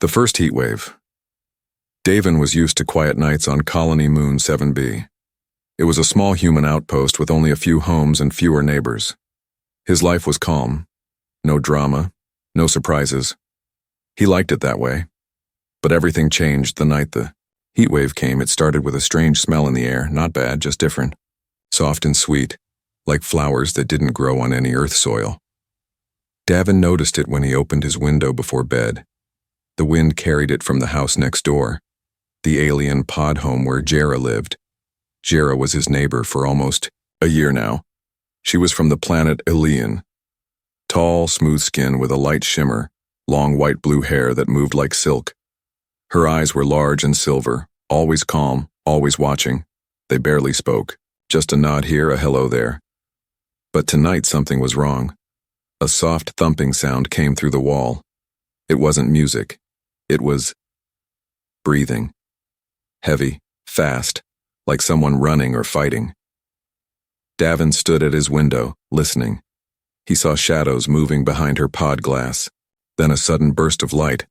The first heat wave. Davin was used to quiet nights on Colony Moon 7B. It was a small human outpost with only a few homes and fewer neighbors. His life was calm. No drama, no surprises. He liked it that way. But everything changed the night the heat wave came. It started with a strange smell in the air, not bad, just different. Soft and sweet, like flowers that didn't grow on any earth soil. Davin noticed it when he opened his window before bed. The wind carried it from the house next door, the alien pod home where Jera lived. Jera was his neighbor for almost a year now. She was from the planet Ilion. Tall, smooth skin with a light shimmer, long white-blue hair that moved like silk. Her eyes were large and silver, always calm, always watching. They barely spoke, just a nod here, a hello there. But tonight something was wrong. A soft thumping sound came through the wall. It wasn't music. It was breathing. Heavy, fast, like someone running or fighting. Davin stood at his window, listening. He saw shadows moving behind her pod glass, then a sudden burst of light,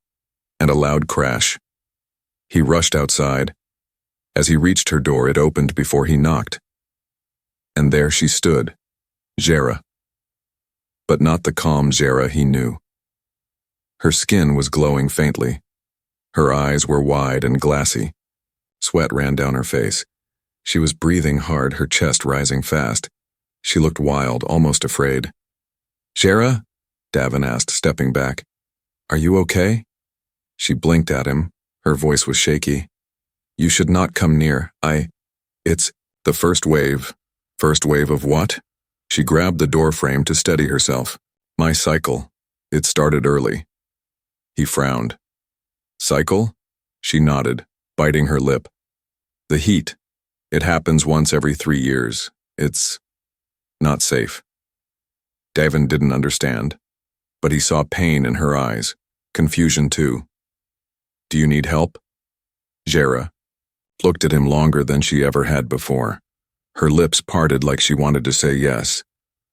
and a loud crash. He rushed outside. As he reached her door, it opened before he knocked. And there she stood, Jera. But not the calm Jera he knew. Her skin was glowing faintly. Her eyes were wide and glassy. Sweat ran down her face. She was breathing hard, her chest rising fast. She looked wild, almost afraid. "Jera?" Davin asked, stepping back. "Are you okay?" She blinked at him. Her voice was shaky. "You should not come near. It's the first wave." "First wave of what?" She grabbed the door frame to steady herself. "My cycle. It started early." He frowned. "Cycle?" She nodded, biting her lip. "The heat. It happens once every 3 years. It's not safe." Davin didn't understand, but he saw pain in her eyes, confusion too. "Do you need help?" Jera looked at him longer than she ever had before. Her lips parted like she wanted to say yes,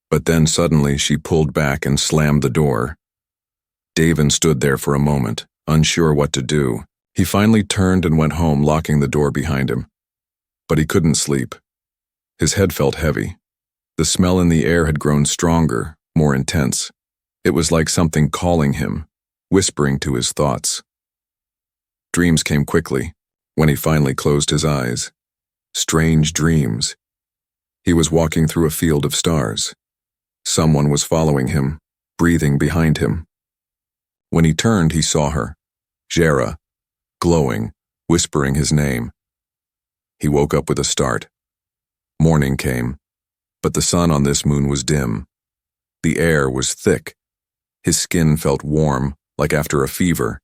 but then suddenly she pulled back and slammed the door. Davin stood there for a moment, unsure what to do. He finally turned and went home, locking the door behind him. But he couldn't sleep. His head felt heavy. The smell in the air had grown stronger, more intense. It was like something calling him, whispering to his thoughts. Dreams came quickly, when he finally closed his eyes. Strange dreams. He was walking through a field of stars. Someone was following him, breathing behind him. When he turned, he saw her, Jera, glowing, whispering his name. He woke up with a start. Morning came, but the sun on this moon was dim. The air was thick. His skin felt warm, like after a fever.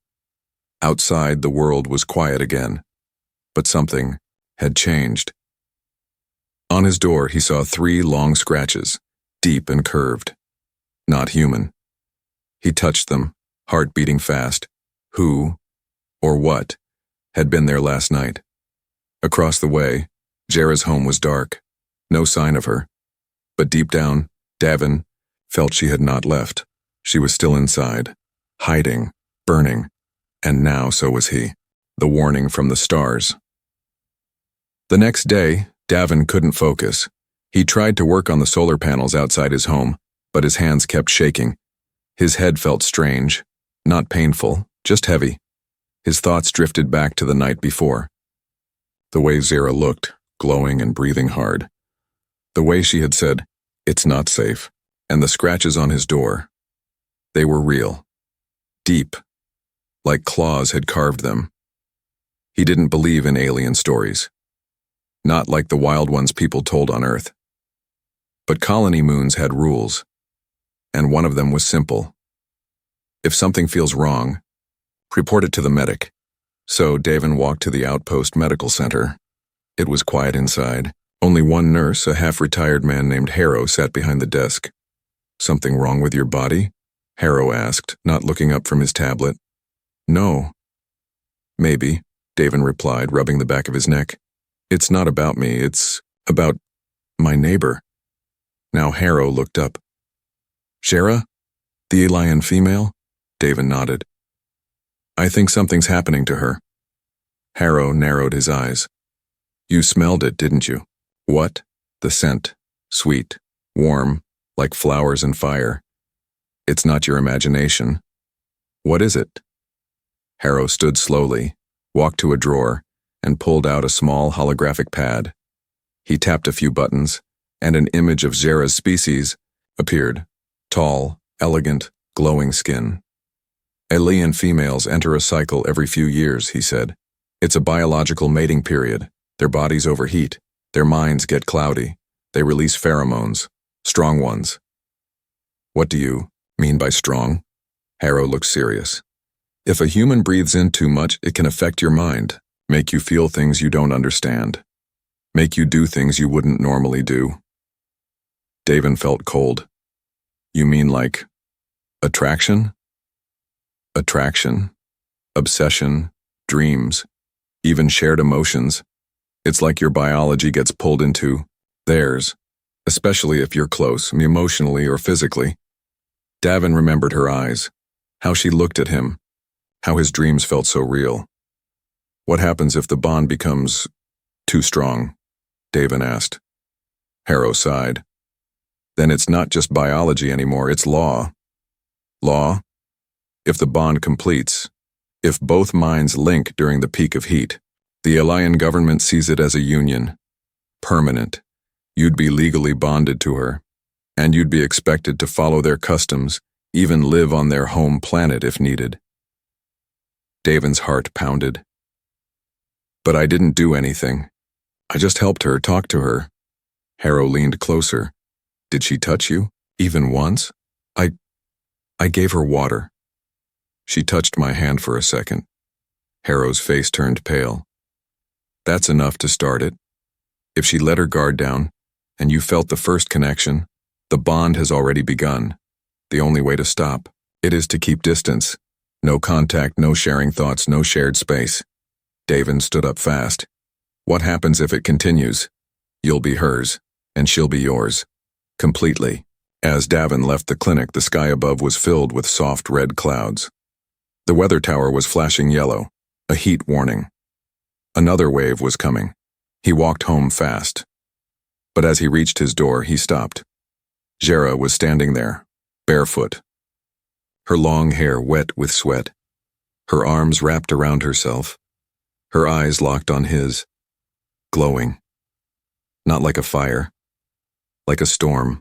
Outside, the world was quiet again, but something had changed. On his door, he saw 3 long scratches, deep and curved. Not human. He touched them, heart beating fast. Who, or what, had been there last night? Across the way, Jera's home was dark. No sign of her. But deep down, Davin felt she had not left. She was still inside, hiding, burning, and now so was he. The warning from the stars. The next day, Davin couldn't focus. He tried to work on the solar panels outside his home, but his hands kept shaking. His head felt strange, not painful, just heavy. His thoughts drifted back to the night before. The way Jera looked, glowing and breathing hard. The way she had said, "It's not safe," and the scratches on his door. They were real. Deep. Like claws had carved them. He didn't believe in alien stories. Not like the wild ones people told on Earth. But colony moons had rules, and one of them was simple. If something feels wrong, report it to the medic. So Davin walked to the outpost medical center. It was quiet inside. Only one nurse, a half-retired man named Harrow, sat behind the desk. "Something wrong with your body?" Harrow asked, not looking up from his tablet. "No." "Maybe," Davin replied, rubbing the back of his neck. "It's not about me, it's about my neighbor." Now Harrow looked up. "Jera? The alien female?" Davin nodded. I think something's happening to her. Harrow narrowed his eyes. You smelled it, didn't you? What? The scent. Sweet. Warm. Like flowers and fire. It's not your imagination. What is it? Harrow stood slowly, walked to a drawer, and pulled out a small holographic pad. He tapped a few buttons, and an image of Zera's species appeared. Tall, elegant, glowing skin. Alien females enter a cycle every few years, he said. It's a biological mating period. Their bodies overheat. Their minds get cloudy. They release pheromones. Strong ones. What do you mean by strong? Harrow looked serious. If a human breathes in too much, it can affect your mind, make you feel things you don't understand, make you do things you wouldn't normally do. Davin felt cold. You mean like attraction? Attraction, obsession, dreams, even shared emotions. It's like your biology gets pulled into theirs, especially if you're close, emotionally or physically. Davin remembered her eyes, how she looked at him, how his dreams felt so real. What happens if the bond becomes too strong? Davin asked. Harrow sighed. Then it's not just biology anymore, it's law. Law? If the bond completes, if both minds link during the peak of heat, the alien government sees it as a union. Permanent. You'd be legally bonded to her, and you'd be expected to follow their customs, even live on their home planet if needed. Davin's heart pounded. But I didn't do anything. I just helped her, talked to her. Harrow leaned closer. Did she touch you? Even once? I gave her water. She touched my hand for a second. Harrow's face turned pale. That's enough to start it. If she let her guard down, and you felt the first connection, the bond has already begun. The only way to stop it is to keep distance. No contact, no sharing thoughts, no shared space. Davin stood up fast. What happens if it continues? You'll be hers, and she'll be yours. Completely. As Davin left the clinic, the sky above was filled with soft red clouds. The weather tower was flashing yellow, a heat warning. Another wave was coming. He walked home fast. But as he reached his door, he stopped. Zera was standing there, barefoot. Her long hair wet with sweat. Her arms wrapped around herself. Her eyes locked on his, glowing. Not like a fire, like a storm.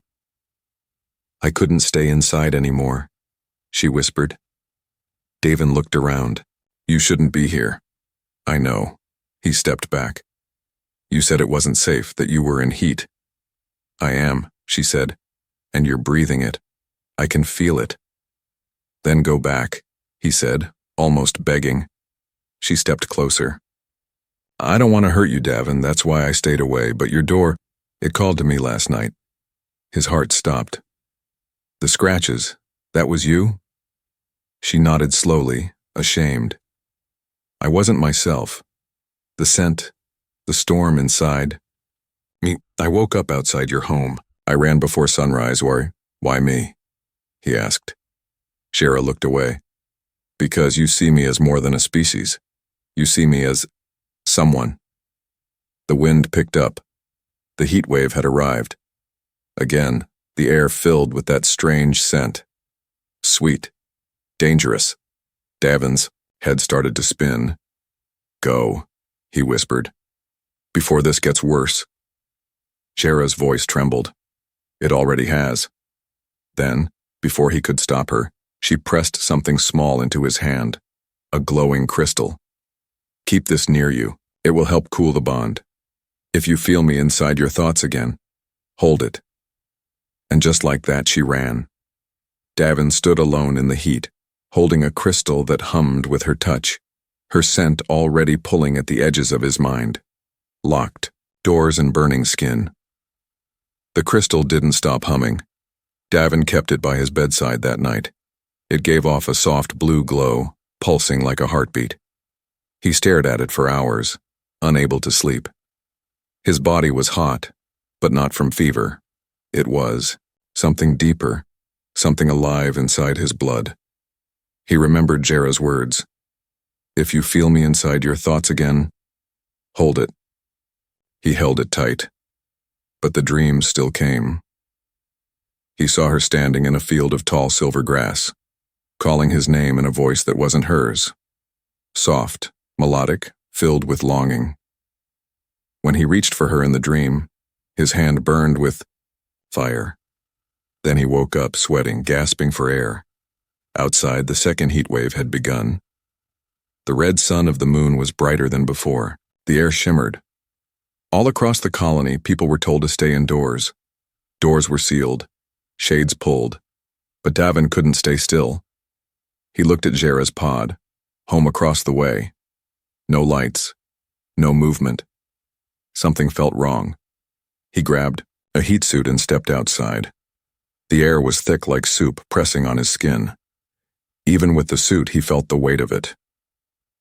I couldn't stay inside anymore, she whispered. Davin looked around. You shouldn't be here. I know. He stepped back. You said it wasn't safe, that you were in heat. I am, she said, and you're breathing it. I can feel it. Then go back, he said, almost begging. She stepped closer. I don't want to hurt you, Davin, that's why I stayed away, but your door, it called to me last night. His heart stopped. The scratches, that was you? She nodded slowly, ashamed. I wasn't myself. The scent, the storm inside. I woke up outside your home. I ran before sunrise. Why me? He asked. Zera looked away. Because you see me as more than a species. You see me as someone. The wind picked up. The heat wave had arrived. Again, the air filled with that strange scent. Sweet. Dangerous. Davin's head started to spin. Go, he whispered. Before this gets worse. Zera's voice trembled. It already has. Then, before he could stop her, she pressed something small into his hand. A glowing crystal. Keep this near you. It will help cool the bond. If you feel me inside your thoughts again, hold it. And just like that, she ran. Davin stood alone in the heat, holding a crystal that hummed with her touch, her scent already pulling at the edges of his mind. Locked, doors and burning skin. The crystal didn't stop humming. Davin kept it by his bedside that night. It gave off a soft blue glow, pulsing like a heartbeat. He stared at it for hours, unable to sleep. His body was hot, but not from fever. It was something deeper, something alive inside his blood. He remembered Zera's words. If you feel me inside your thoughts again, hold it. He held it tight. But the dreams still came. He saw her standing in a field of tall silver grass, calling his name in a voice that wasn't hers. Soft, melodic, filled with longing. When he reached for her in the dream, his hand burned with fire. Then he woke up, sweating, gasping for air. Outside, the second heat wave had begun. The red sun of the moon was brighter than before. The air shimmered. All across the colony, people were told to stay indoors. Doors were sealed, shades pulled, but Davin couldn't stay still. He looked at Jera's pod, home across the way. No lights, no movement. Something felt wrong. He grabbed a heat suit and stepped outside. The air was thick like soup, pressing on his skin. Even with the suit, he felt the weight of it.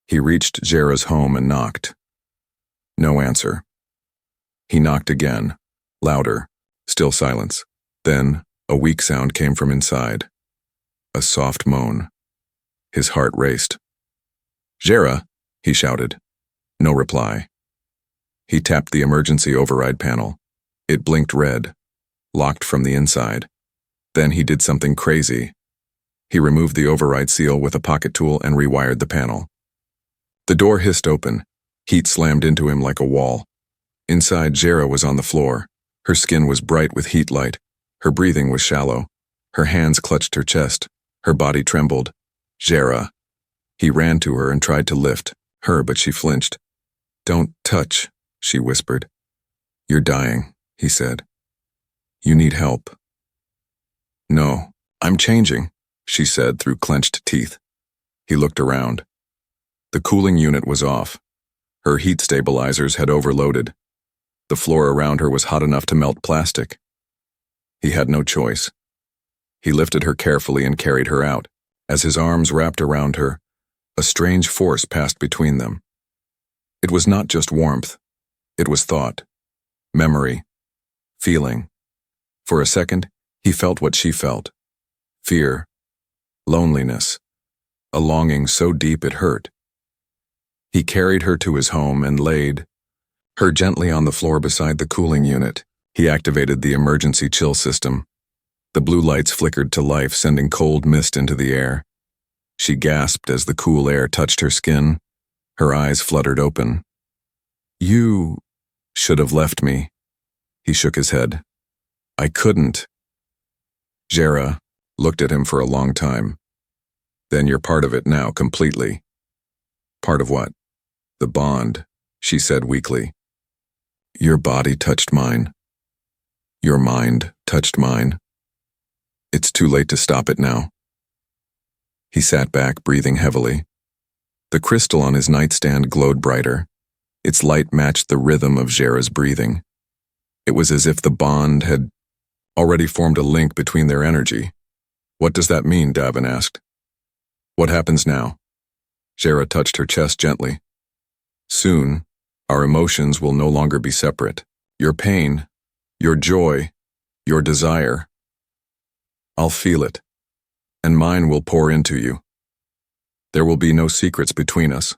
He reached Jera's home and knocked. No answer. He knocked again, louder, still silence. Then, a weak sound came from inside. A soft moan. His heart raced. "Jera," he shouted. No reply. He tapped the emergency override panel. It blinked red, locked from the inside. Then he did something crazy. He removed the override seal with a pocket tool and rewired the panel. The door hissed open. Heat slammed into him like a wall. Inside, Jera was on the floor. Her skin was bright with heat light. Her breathing was shallow. Her hands clutched her chest. Her body trembled. "Jera." He ran to her and tried to lift her, but she flinched. "Don't touch," she whispered. "You're dying," he said. "You need help." "No, I'm changing," she said through clenched teeth. He looked around. The cooling unit was off. Her heat stabilizers had overloaded. The floor around her was hot enough to melt plastic. He had no choice. He lifted her carefully and carried her out. As his arms wrapped around her, a strange force passed between them. It was not just warmth. It was thought, memory, feeling. For a second, he felt what she felt. Fear, loneliness, a longing so deep it hurt. He carried her to his home and laid her gently on the floor beside the cooling unit. He activated the emergency chill system. The blue lights flickered to life, sending cold mist into the air. She gasped as the cool air touched her skin. Her eyes fluttered open. "You should have left me." He shook his head. "I couldn't." Jera looked at him for a long time. "Then you're part of it now, completely." "Part of what?" "The bond," she said weakly. "Your body touched mine. Your mind touched mine. It's too late to stop it now." He sat back, breathing heavily. The crystal on his nightstand glowed brighter. Its light matched the rhythm of Jera's breathing. It was as if the bond had already formed a link between their energy. "What does that mean?" Davin asked. "What happens now?" Jera touched her chest gently. "Soon, our emotions will no longer be separate. Your pain, your joy, your desire. I'll feel it, and mine will pour into you. There will be no secrets between us,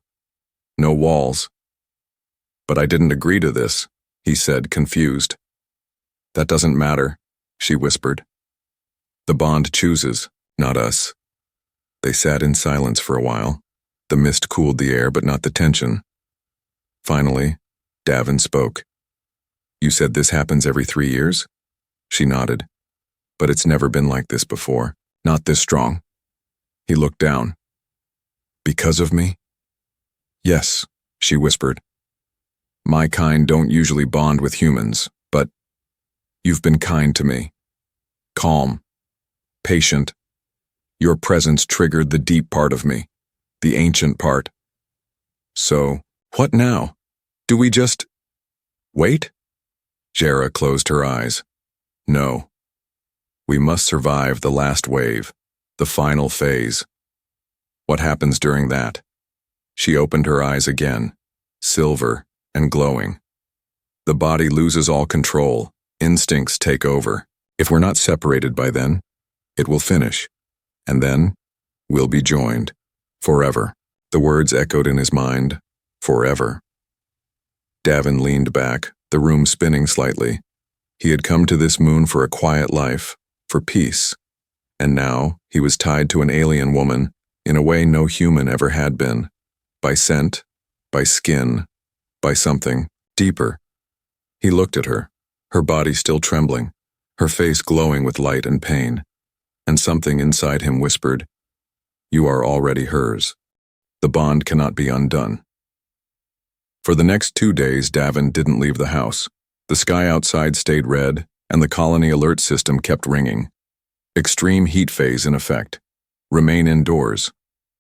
no walls." "But I didn't agree to this," he said, confused. "That doesn't matter," she whispered. "The bond chooses, not us." They sat in silence for a while. The mist cooled the air, but not the tension. Finally, Davin spoke. "You said this happens every 3 years?" She nodded. "But it's never been like this before. Not this strong." He looked down. "Because of me?" "Yes," she whispered. "My kind don't usually bond with humans, but you've been kind to me. Calm, patient. Your presence triggered the deep part of me, the ancient part. So, what now? Do we just wait?" Jera closed her eyes. "No. We must survive the last wave, the final phase. What happens during that?" She opened her eyes again, silver and glowing. "The body loses all control. Instincts take over. If we're not separated by then, it will finish. And then, we'll be joined. Forever." The words echoed in his mind, forever. Davin leaned back, the room spinning slightly. He had come to this moon for a quiet life, for peace. And now, he was tied to an alien woman, in a way no human ever had been. By scent, by skin, by something deeper. He looked at her, her body still trembling, her face glowing with light and pain. And something inside him whispered, "You are already hers. The bond cannot be undone." For the next 2 days, Davin didn't leave the house. The sky outside stayed red, and the colony alert system kept ringing. Extreme heat phase in effect. Remain indoors.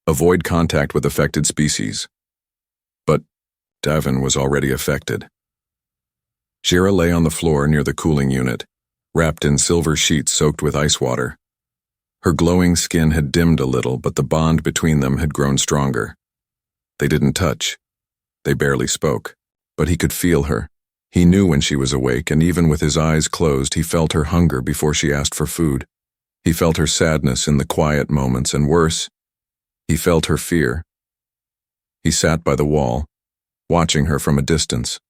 Avoid contact with affected species. But Davin was already affected. Jera lay on the floor near the cooling unit, wrapped in silver sheets soaked with ice water. Her glowing skin had dimmed a little, but the bond between them had grown stronger. They didn't touch. They barely spoke, but he could feel her. He knew when she was awake, and even with his eyes closed, he felt her hunger before she asked for food. He felt her sadness in the quiet moments, and worse, he felt her fear. He sat by the wall, watching her from a distance.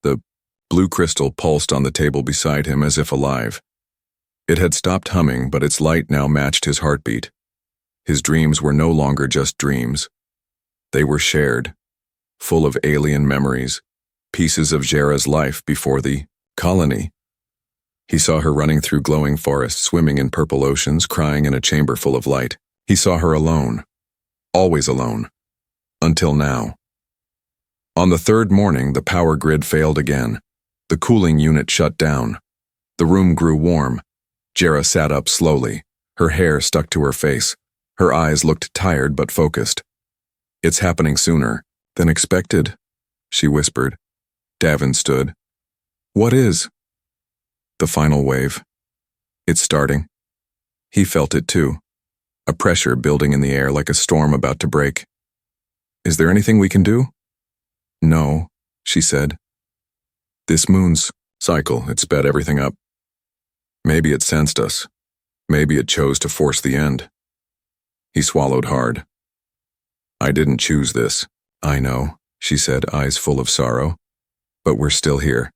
The blue crystal pulsed on the table beside him as if alive. It had stopped humming, but its light now matched his heartbeat. His dreams were no longer just dreams. They were shared, full of alien memories, pieces of Jera's life before the colony. He saw her running through glowing forests, swimming in purple oceans, crying in a chamber full of light. He saw her alone, always alone, until now. On the third morning, the power grid failed again. The cooling unit shut down. The room grew warm. Jera sat up slowly, her hair stuck to her face. Her eyes looked tired but focused. "It's happening sooner than expected," she whispered. Davin stood. "What is?" "The final wave. It's starting." He felt it too, a pressure building in the air like a storm about to break. "Is there anything we can do?" "No," she said. "This moon's cycle, it sped everything up. Maybe it sensed us. Maybe it chose to force the end." He swallowed hard. "I didn't choose this." "I know," she said, eyes full of sorrow. "But we're still here,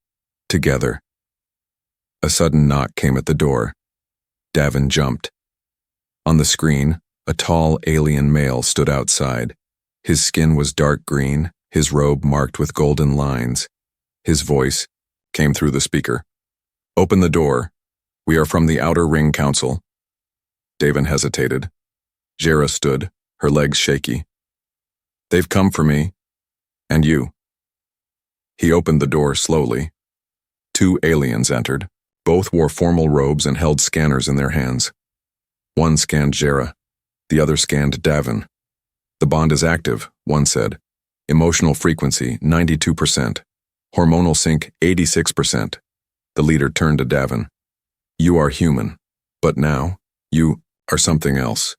together." A sudden knock came at the door. Davin jumped. On the screen, a tall alien male stood outside. His skin was dark green, his robe marked with golden lines. His voice came through the speaker. "Open the door. We are from the Outer Ring Council." Davin hesitated. Jera stood, her legs shaky. "They've come for me. And you." He opened the door slowly. 2 aliens entered. Both wore formal robes and held scanners in their hands. One scanned Jera. The other scanned Davin. "The bond is active," one said. "Emotional frequency, 92%. Hormonal sync, 86%. The leader turned to Davin. "You are human, but now, you are something else.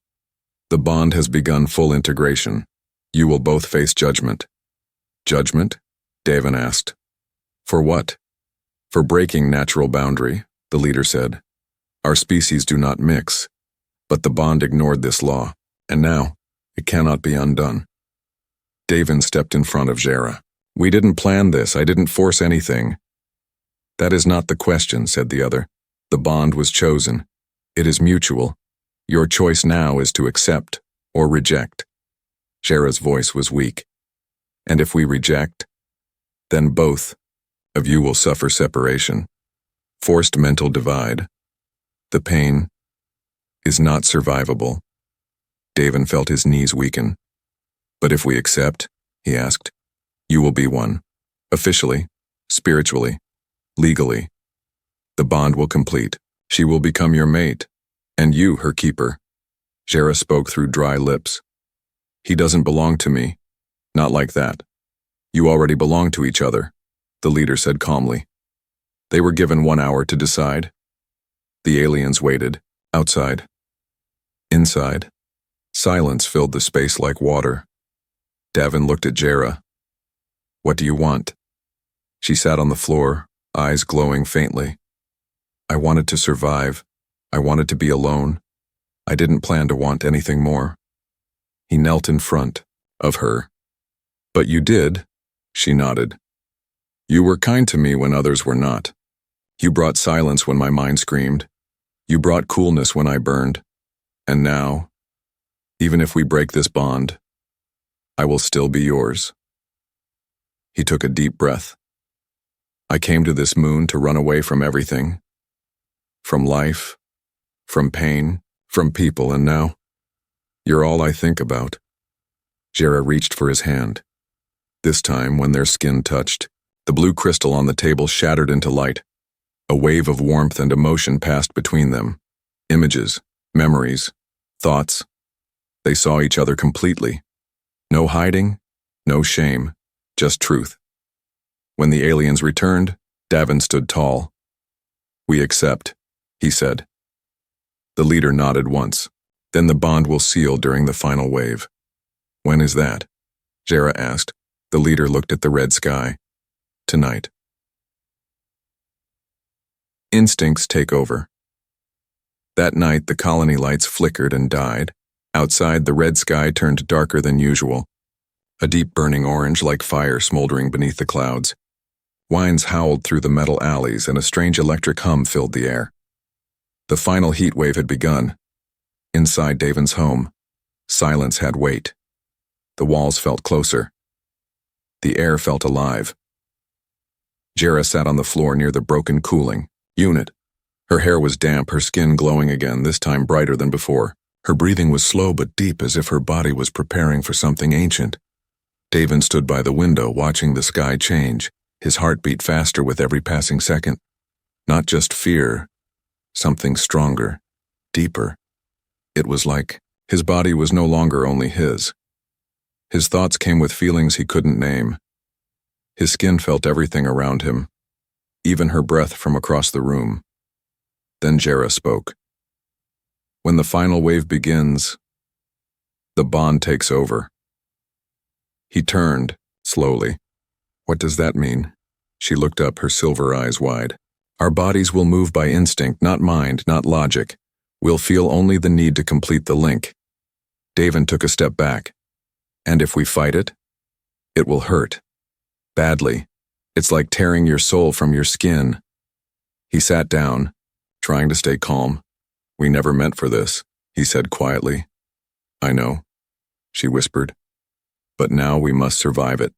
The bond has begun full integration. You will both face judgment." "Judgment?" Davin asked. "For what?" "For breaking natural boundary," the leader said. "Our species do not mix. But the bond ignored this law, and now, it cannot be undone." Davin stepped in front of Jera. "We didn't plan this. I didn't force anything." "That is not the question," said the other. "The bond was chosen. It is mutual. Your choice now is to accept or reject." Jera's voice was weak. "And if we reject, then both of you will suffer separation. Forced mental divide. The pain is not survivable." Davin felt his knees weaken. "But if we accept," he asked, "you will be one. Officially, spiritually, legally. The bond will complete. She will become your mate, and you her keeper." Jera spoke through dry lips. "He doesn't belong to me. Not like that. You already belong to each other," the leader said calmly. They were given 1 hour to decide. The aliens waited, outside. Inside, silence filled the space like water. Davin looked at Jera. "What do you want?" She sat on the floor, eyes glowing faintly. "I wanted to survive. I wanted to be alone. I didn't plan to want anything more." He knelt in front, of her. But you did, she nodded. You were kind to me when others were not. You brought silence when my mind screamed. You brought coolness when I burned. And now, even if we break this bond, I will still be yours. He took a deep breath. I came to this moon to run away from everything. From life, from pain, from people, and now, you're all I think about. Jera reached for his hand. This time, when their skin touched, the blue crystal on the table shattered into light. A wave of warmth and emotion passed between them. Images, memories, thoughts. They saw each other completely. No hiding, no shame, just truth. When the aliens returned, Davin stood tall. We accept, he said. The leader nodded once. Then the bond will seal during the final wave. When is that? Jera asked. The leader looked at the red sky. Tonight. Instincts take over. That night, the colony lights flickered and died. Outside, the red sky turned darker than usual. A deep burning orange like fire smoldering beneath the clouds. Winds howled through the metal alleys and a strange electric hum filled the air. The final heat wave had begun. Inside Davin's home, silence had weight. The walls felt closer. The air felt alive. Jera sat on the floor near the broken cooling unit. Her hair was damp, her skin glowing again, this time brighter than before. Her breathing was slow but deep, as if her body was preparing for something ancient. Davin stood by the window, watching the sky change. His heart beat faster with every passing second. Not just fear, something stronger, deeper. It was like his body was no longer only his. His thoughts came with feelings he couldn't name. His skin felt everything around him, even her breath from across the room. Then Jera spoke. When the final wave begins, the bond takes over. He turned, slowly. What does that mean? She looked up, her silver eyes wide. Our bodies will move by instinct, not mind, not logic. We'll feel only the need to complete the link. Davin took a step back. And if we fight it, it will hurt. Badly. It's like tearing your soul from your skin. He sat down, trying to stay calm. We never meant for this, he said quietly. I know, she whispered. But now we must survive it.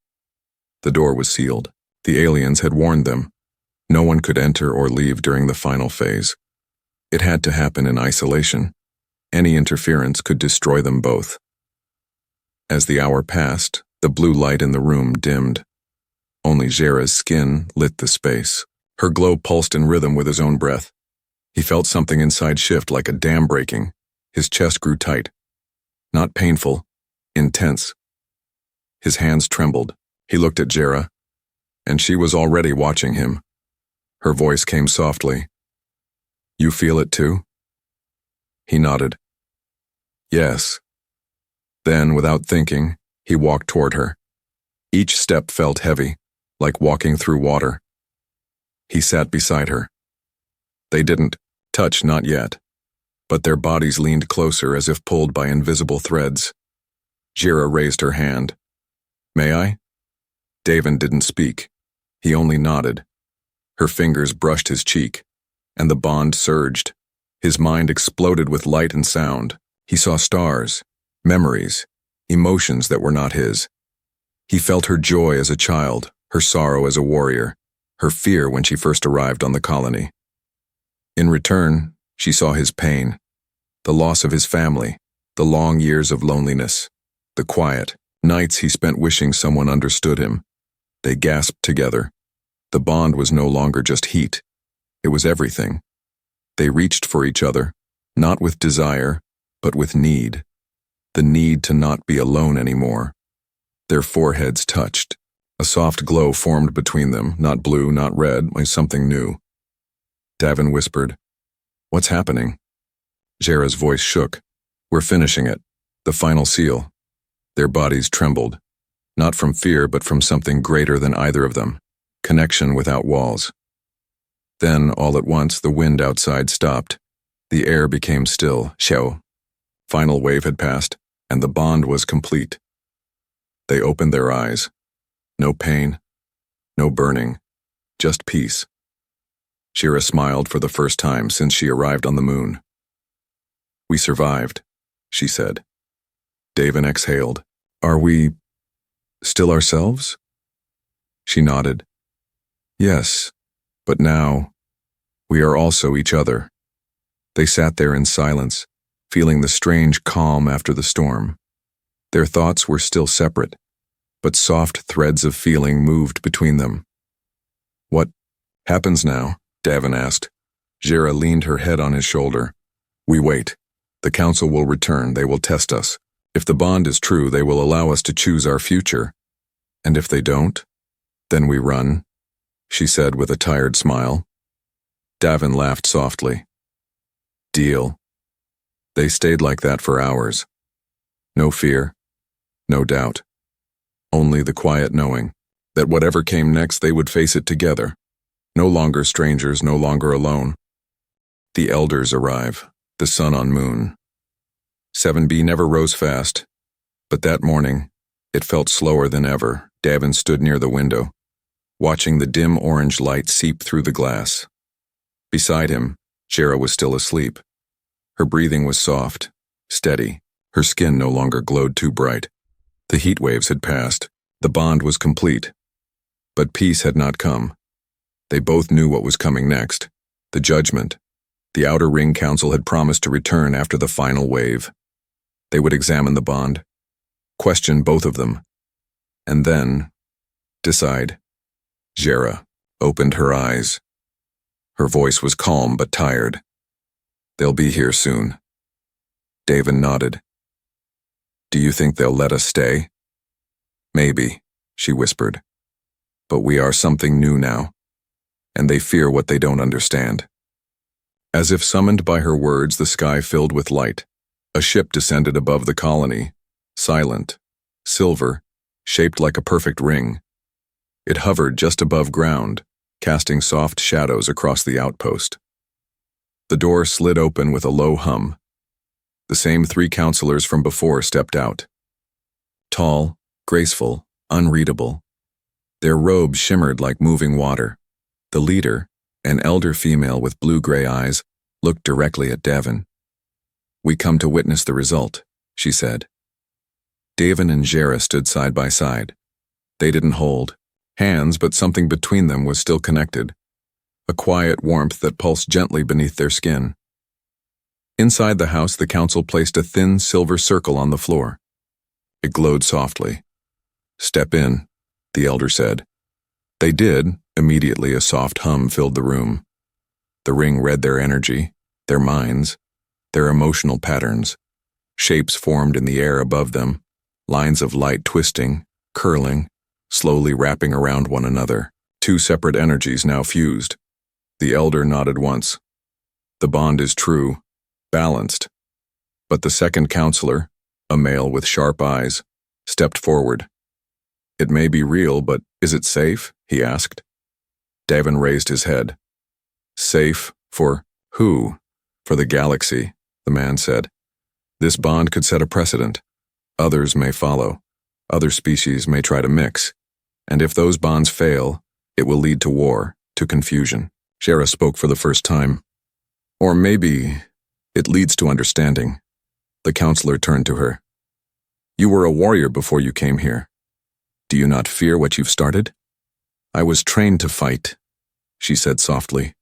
The door was sealed. The aliens had warned them. No one could enter or leave during the final phase. It had to happen in isolation. Any interference could destroy them both. As the hour passed, the blue light in the room dimmed. Only Jera's skin lit the space. Her glow pulsed in rhythm with his own breath. He felt something inside shift like a dam breaking. His chest grew tight. Not painful, intense. His hands trembled. He looked at Jera, and she was already watching him. Her voice came softly. You feel it too? He nodded. Yes. Then, without thinking, he walked toward her. Each step felt heavy, like walking through water. He sat beside her. They didn't touch, not yet, but their bodies leaned closer as if pulled by invisible threads. Jera raised her hand. May I? Davin didn't speak. He only nodded. Her fingers brushed his cheek, and the bond surged. His mind exploded with light and sound. He saw stars, memories, emotions that were not his. He felt her joy as a child, her sorrow as a warrior, her fear when she first arrived on the colony. In return, she saw his pain, the loss of his family, the long years of loneliness, the quiet nights he spent wishing someone understood him. They gasped together. The bond was no longer just heat. It was everything. They reached for each other, not with desire, but with need. The need to not be alone anymore. Their foreheads touched. A soft glow formed between them, not blue, not red, like something new. Davin whispered, What's happening? Jera's voice shook. We're finishing it. The final seal. Their bodies trembled. Not from fear, but from something greater than either of them. Connection without walls. Then, all at once, the wind outside stopped. The air became still. Final wave had passed, and the bond was complete. They opened their eyes. No pain, no burning, just peace. Shira smiled for the first time since she arrived on the moon. "We survived," she said. Davin exhaled. "Are we still ourselves?" She nodded. "Yes, but now we are also each other." They sat there in silence, feeling the strange calm after the storm. Their thoughts were still separate, but soft threads of feeling moved between them. "What happens now?" Davin asked. Shira leaned her head on his shoulder. "We wait. The council will return. They will test us. If the bond is true, they will allow us to choose our future. And if they don't, then we run," she said with a tired smile. Davin laughed softly. "Deal." They stayed like that for hours. No fear, no doubt. Only the quiet knowing that whatever came next, they would face it together. No longer strangers, no longer alone. The elders arrive, the sun on moon. 7B never rose fast, but that morning, it felt slower than ever. Davin stood near the window, watching the dim orange light seep through the glass. Beside him, Shira was still asleep. Her breathing was soft, steady. Her skin no longer glowed too bright. The heat waves had passed. The bond was complete. But peace had not come. They both knew what was coming next. The judgment. The Outer Ring Council had promised to return after the final wave. They would examine the bond, question both of them, and then decide. Shira opened her eyes. Her voice was calm but tired. "They'll be here soon." Davin nodded. "Do you think they'll let us stay?" "Maybe," she whispered. "But we are something new now, and they fear what they don't understand." As if summoned by her words, the sky filled with light. A ship descended above the colony, silent, silver, shaped like a perfect ring. It hovered just above ground, casting soft shadows across the outpost. The door slid open with a low hum. The same 3 counselors from before stepped out. Tall, graceful, unreadable. Their robes shimmered like moving water. The leader, an elder female with blue-gray eyes, looked directly at Davin. "We come to witness the result," she said. Davin and Shira stood side by side. They didn't hold hands, but something between them was still connected. A quiet warmth that pulsed gently beneath their skin. Inside the house, the council placed a thin silver circle on the floor. It glowed softly. "Step in," the elder said. They did. Immediately a soft hum filled the room. The ring read their energy, their minds, their emotional patterns. Shapes formed in the air above them, lines of light twisting, curling, slowly wrapping around one another. 2 separate energies now fused. The elder nodded once. "The bond is true, balanced." But the second counselor, a male with sharp eyes, stepped forward. "It may be real, but is it safe?" he asked. Davin raised his head. "Safe for who?" "For the galaxy," the man said. "This bond could set a precedent. Others may follow. Other species may try to mix. And if those bonds fail, it will lead to war, to confusion." Shira spoke for the first time. "Or maybe it leads to understanding." The counselor turned to her. "You were a warrior before you came here. Do you not fear what you've started?" "I was trained to fight," she said softly.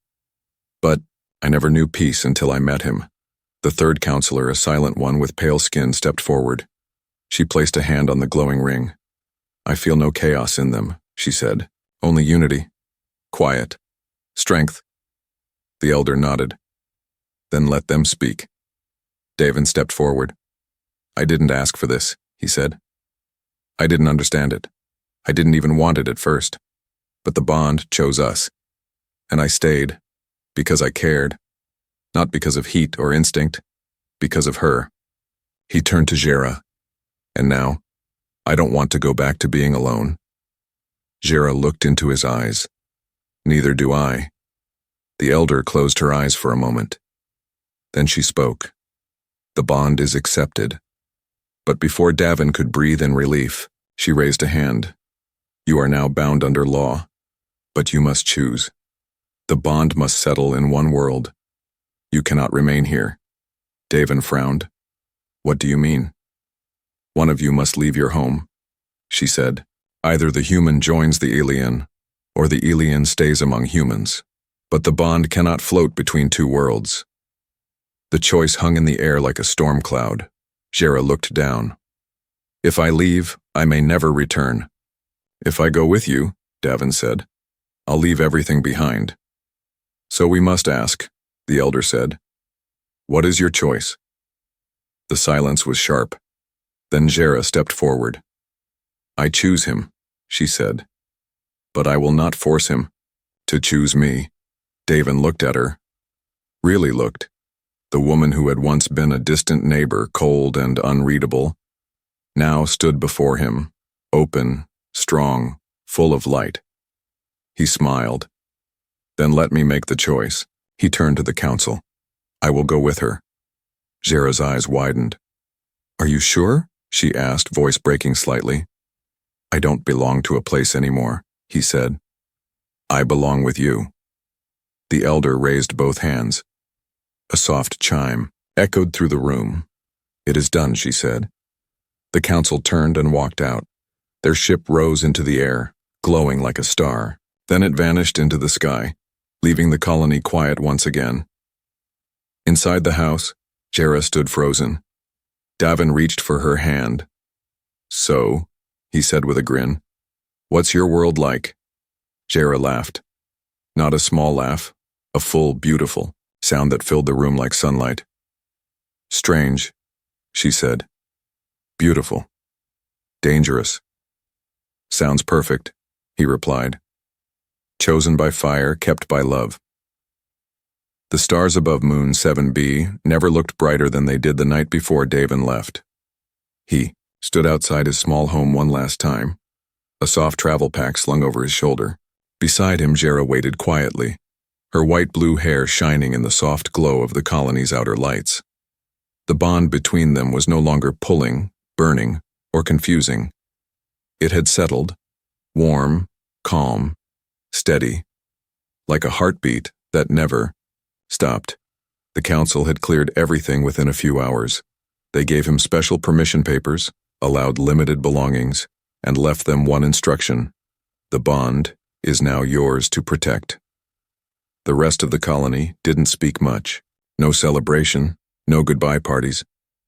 "But I never knew peace until I met him." The third counselor, a silent one with pale skin, stepped forward. She placed a hand on the glowing ring. "I feel no chaos in them," she said. "Only unity, quiet, strength." The elder nodded. "Then let them speak." Davin stepped forward. "I didn't ask for this," he said. "I didn't understand it. I didn't even want it at first. But the bond chose us. And I stayed because I cared. Not because of heat or instinct, because of her." He turned to Shira. "And now, I don't want to go back to being alone." Shira looked into his eyes. "Neither do I." The elder closed her eyes for a moment. Then she spoke. "The bond is accepted." But before Davin could breathe in relief, She raised a hand. You are now bound under law, but you must choose. The bond must settle in one world. You cannot remain here. Davin frowned. What do you mean? One of you must leave your home, she said. Either the human joins the alien, or the alien stays among humans. But the bond cannot float between two worlds. The choice hung in the air like a storm cloud. Jera looked down. If I leave, I may never return. If I go with you, Davin said, I'll leave everything behind. So we must ask, the elder said. What is your choice? The silence was sharp. Then Jera stepped forward. I choose him, she said. But I will not force him to choose me. Davin looked at her. Really looked. The woman who had once been a distant neighbor, cold and unreadable, now stood before him, open, strong, full of light. He smiled. Then let me make the choice. He turned to the council. I will go with her. Jera's eyes widened. Are you sure? She asked, voice breaking slightly. I don't belong to a place anymore, he said. I belong with you. The elder raised both hands. A soft chime echoed through the room. It is done, she said. The council turned and walked out. Their ship rose into the air, glowing like a star. Then it vanished into the sky, leaving the colony quiet once again. Inside the house, Jera stood frozen. Davin reached for her hand. So, he said with a grin, what's your world like? Jera laughed. Not a small laugh, a full, beautiful sound that filled the room like sunlight. Strange, she said. Beautiful. Dangerous. Sounds perfect, he replied. Chosen by fire, kept by love. The stars above Moon 7B never looked brighter than they did the night before Davin left. He stood outside his small home one last time, a soft travel pack slung over his shoulder. Beside him, Jera waited quietly, her white-blue hair shining in the soft glow of the colony's outer lights. The bond between them was no longer pulling, burning, or confusing. It had settled, warm, calm, steady, like a heartbeat that never stopped. The council had cleared everything within a few hours. They gave him special permission papers, allowed limited belongings, and left them one instruction. The bond is now yours to protect. The rest of the colony didn't speak much. No celebration, no goodbye parties,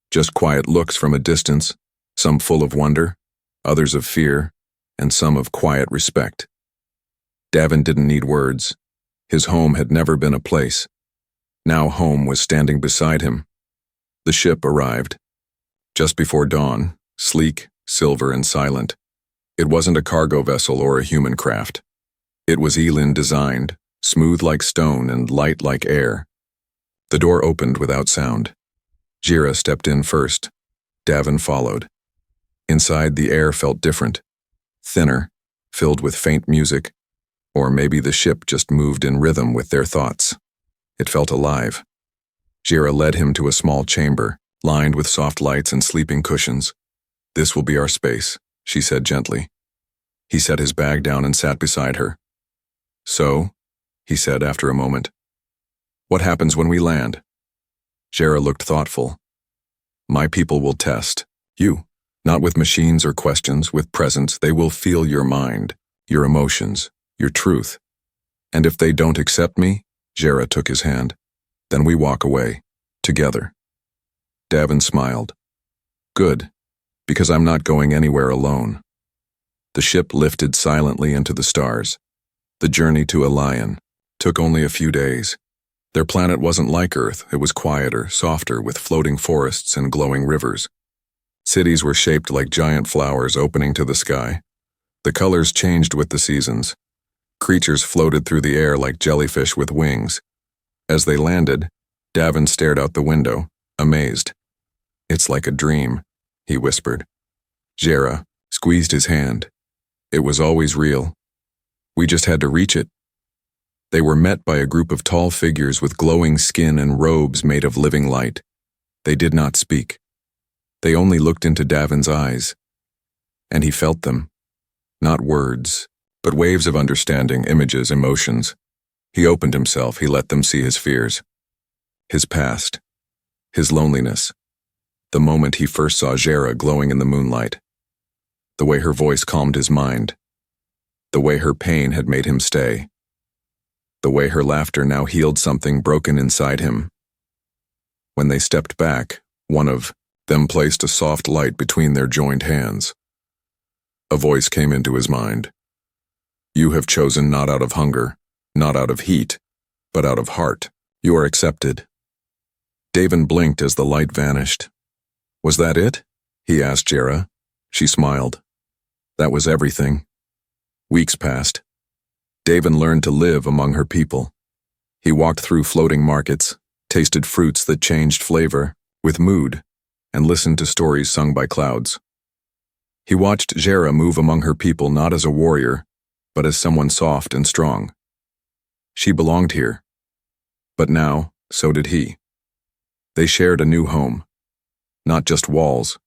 just quiet looks from a distance, some full of wonder, others of fear, and some of quiet respect. Davin didn't need words. His home had never been a place. Now home was standing beside him. The ship arrived. Just before dawn, sleek, silver, and silent. It wasn't a cargo vessel or a human craft. It was Elin designed, smooth like stone and light like air. The door opened without sound. Jera stepped in first. Davin followed. Inside, the air felt different. Thinner, filled with faint music. Or maybe the ship just moved in rhythm with their thoughts. It felt alive. Jera led him to a small chamber, lined with soft lights and sleeping cushions. This will be our space, she said gently. He set his bag down and sat beside her. So, he said after a moment, what happens when we land? Jera looked thoughtful. My people will test you, not with machines or questions, with presence. They will feel your mind, your emotions, your truth. And if they don't accept me, Jera took his hand, then we walk away, together. Davin smiled. Good, because I'm not going anywhere alone. The ship lifted silently into the stars. The journey to Elion took only a few days. Their planet wasn't like Earth. It was quieter, softer, with floating forests and glowing rivers. Cities were shaped like giant flowers opening to the sky. The colors changed with the seasons. Creatures floated through the air like jellyfish with wings. As they landed, Davin stared out the window, amazed. It's like a dream, he whispered. Jera squeezed his hand. It was always real. We just had to reach it. They were met by a group of tall figures with glowing skin and robes made of living light. They did not speak. They only looked into Davin's eyes. And he felt them. Not words, but waves of understanding, images, emotions. He opened himself, he let them see his fears. His past. His loneliness. The moment he first saw Jera glowing in the moonlight. The way her voice calmed his mind. The way her pain had made him stay. The way her laughter now healed something broken inside him. When they stepped back, one of them placed a soft light between their joined hands. A voice came into his mind. You have chosen not out of hunger, not out of heat, but out of heart. You are accepted. Davin blinked as the light vanished. Was that it? He asked Jera. She smiled. That was everything. Weeks passed. Davin learned to live among her people. He walked through floating markets, tasted fruits that changed flavor, with mood, and listened to stories sung by clouds. He watched Jera move among her people not as a warrior, but as someone soft and strong. She belonged here. But now, so did he. They shared a new home. Not just walls,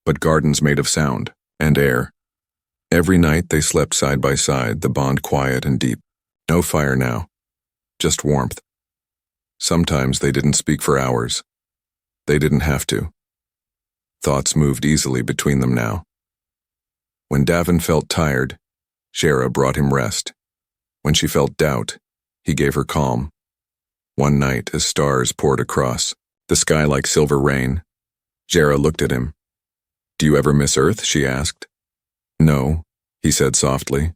but gardens made of sound and air. Every night they slept side by side, the bond quiet and deep. No fire now, just warmth. Sometimes they didn't speak for hours. They didn't have to. Thoughts moved easily between them now. When Davin felt tired, Jera brought him rest. When she felt doubt, he gave her calm. One night, as stars poured across, the sky like silver rain, Jera looked at him. Do you ever miss Earth? She asked. No, he said softly.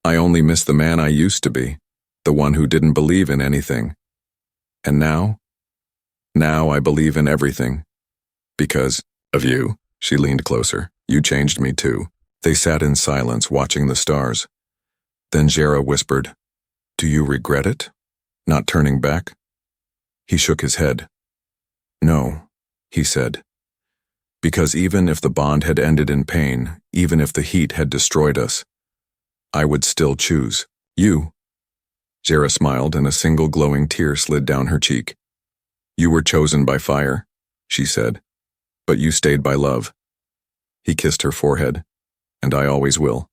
I only miss the man I used to be, the one who didn't believe in anything. And now? Now I believe in everything. Because of you. She leaned closer. You changed me too. They sat in silence, watching the stars. Then Jera whispered, Do you regret it? Not turning back? He shook his head. No, he said. Because even if the bond had ended in pain, even if the heat had destroyed us, I would still choose you. Jera smiled, and a single glowing tear slid down her cheek. You were chosen by fire, she said, but you stayed by love. He kissed her forehead, and I always will.